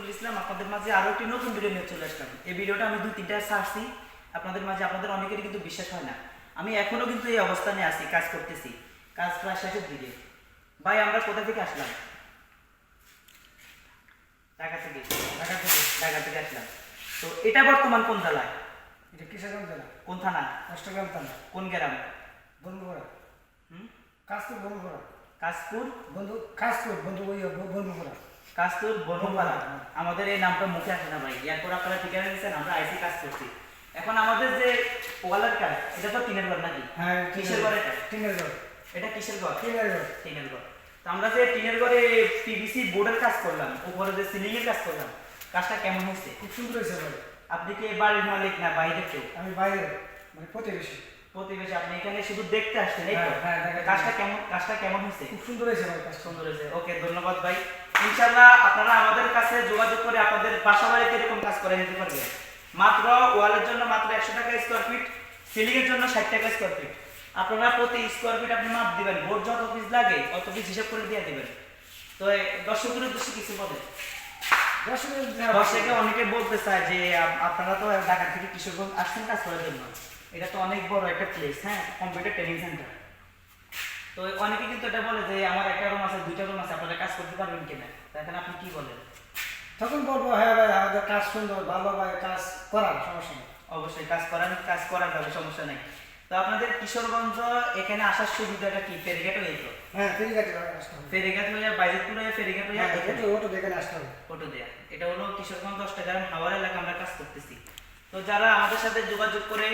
শফিকুল ইসলাম আপনাদের মাঝে আরও একটি নতুন ভিডিও নিয়ে চলে আসলাম। এই ভিডিওটা আমি 2-3টা ছাড়ছি আপনাদের মাঝে, আপনাদের অনেকেরই কিন্তু বিশ্বাস হয় না। আমি এখনও কিন্তু এই অবস্থানে আছি, কাজ করতেছি, কাজ প্রায় শেষের দিকে। ভাই আমরা কোথা থেকে আসলাম? ঢাকা থেকে। ঢাকা থেকে আসলাম। তো এটা বর্তমান কোন জেলায়? এটা কিশোরগঞ্জ জেলা, কোন থানা? অষ্টগ্রাম থানা, কোন গ্রাম? বন্ধুপাড়া, হুম, কাশপুর বন্ধুপাড়া, কাশপুর। বন্ধুপাড়া। কাস্তুর বনপাড়া। আমাদের এই নামটা মুখে আসে না ভাই, এরপর আপনারা ঠিকানা দিচ্ছেন, আমরা আইসি কাজ করছি। এখন আমাদের যে ওয়ালের কাজ, এটা তো টিনের ঘর নাকি? হ্যাঁ, কিসের ঘর এটা? টিনের ঘর। এটা কিসের ঘর? টিনের ঘর। টিনের ঘর। তো আমরা যে টিনের ঘরে পিভিসি বোর্ডের কাজ করলাম, উপরে যে সিলিং এর কাজ করলাম, কাজটা কেমন হয়েছে? খুব সুন্দর হয়েছে ভাই। আপনি কি বাড়ির মালিক না বাইরে কেউ? আমি বাইরে, মানে প্রতিবেশী। প্রতিবেশী। আপনি এখানে শুধু দেখতে আসছেন, এই তো? হ্যাঁ, কাজটা কেমন হয়েছে? খুব সুন্দর হয়েছে ভাই, কাজ সুন্দর হয়েছে। ওকে, ধন্যবাদ ভাই। ইনশাআল্লাহ আপনারা আমাদের কাছে যোগাযোগ করে আপনাদের বাসা বাড়িতে এরকম কাজ করে নিতে পারবেন। মাত্র ওয়ালের জন্য মাত্র 100 টাকা স্কয়ার ফিট, সিলিং এর জন্য 60 টাকা স্কয়ার ফিট। আপনারা প্রতি স্কয়ার ফিট আপনি মাপ দিবেন, বোর্ড যত পিস লাগে অত পিস হিসাব করে দিয়ে দিবেন। তো দর্শকদের উদ্দেশ্যে কিছু বলেন। দর্শকে অনেকে বলতে চায় যে আপনারা তো ঢাকা থেকে কিশোরগঞ্জ আসছেন কাজ করার জন্য, এটা তো অনেক বড় একটা প্লেস, হ্যাঁ, কম্পিউটার ট্রেনিং সেন্টার। তো অনেকে কিন্তু এটা বলে যে আমার একটা রুম আছে, 2টা রুম আছে, আপনারা কাজ করতে পারবেন কিনা? এখানে আপনি কি বলেন? তখন বলবো হ্যাঁ ভাই, আমাদের কাজ সুন্দর, ভালো ভাই, কাজ করার সমস্যা নেই। অবশ্যই কাজ করা যাবে, সমস্যা নেই। তো আপনাদের কিশোরগঞ্জ এখানে আসার সুবিধাটা কি? ফেরিঘাট হয়ে তো? হ্যাঁ, ফেরিঘাটে আসতে হবে। ফেরিঘাট হয়ে বাইজিতপুর হয়ে ফেরিঘাট হয়ে ওটো দেখে আসতে হবে। অটো দেয়া। এটা হলো কিশোরগঞ্জ 10 টাকার হাওয়ার এলাকা আমরা কাজ করতেছি। তো যারা আমাদের সাথে যোগাযোগ করে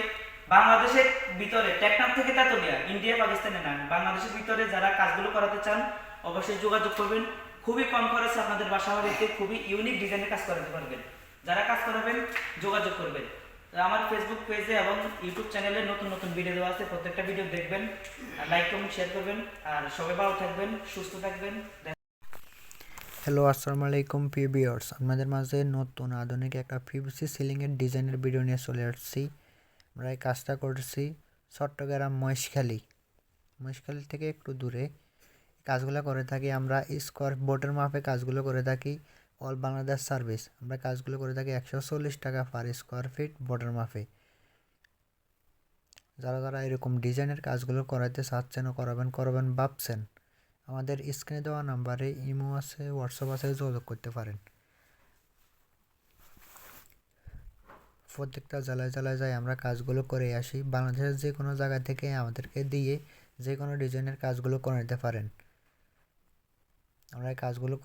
বাংলাদেশের ভিতরে, টেকনাফ থেকে তেতুলিয়া, ইন্ডিয়া পাকিস্তানে না, বাংলাদেশের ভিতরে যারা কাজগুলো করাতে চান অবশ্যই যোগাযোগ করবেন। খুবই কম খরচে আপনাদের বাসা বাড়িতে খুবই ইউনিক ডিজাইনের কাজ করাতে পারবেন। যারা কাজ করাবেন যোগাযোগ করবেন। তো আমার ফেসবুক পেজে এবং ইউটিউব চ্যানেলে নতুন নতুন ভিডিও দেওয়া আছে, প্রত্যেকটা ভিডিও দেখবেন, লাইক কমেন্ট শেয়ার করবেন। আর সবাই ভালো থাকবেন, সুস্থ থাকবেন। হ্যালো, আসসালামু আলাইকুম প্রিয় ভিউয়ার্স, আপনাদের মাঝে নতুন আধুনিক একটা পিভিসি সিলিংয়ের ডিজাইনের ভিডিও নিয়ে চলে আসছি। আমরা এই কাজটা করছি চট্টগ্রাম মহেশখালী থেকে একটু দূরে। কাজগুলো করে থাকি আমরা স্কোয়ার বোর্ডের মাপে, কাজগুলো করে থাকি অল বাংলাদেশ সার্ভিস। আমরা কাজগুলো করে থাকি 140 টাকা পার স্কোয়ার ফিট বোর্ডের মাপে। যারা এরকম ডিজাইনের কাজগুলো করাতে চাচ্ছেন ও করবেন ভাবছেন, আমাদের স্ক্রিনে দেওয়া নাম্বারে ইমো আছে, হোয়াটসঅ্যাপ আছে, যোগাযোগ করতে পারেন। প্রত্যেকটা জেলায় যাই আমরা কাজগুলো করে আসি। বাংলাদেশের যে কোনো জায়গা থেকে আমাদেরকে দিয়ে যে কোনো ডিজাইনের কাজগুলো করে নিতে পারেন। আমরা এই কাজগুলো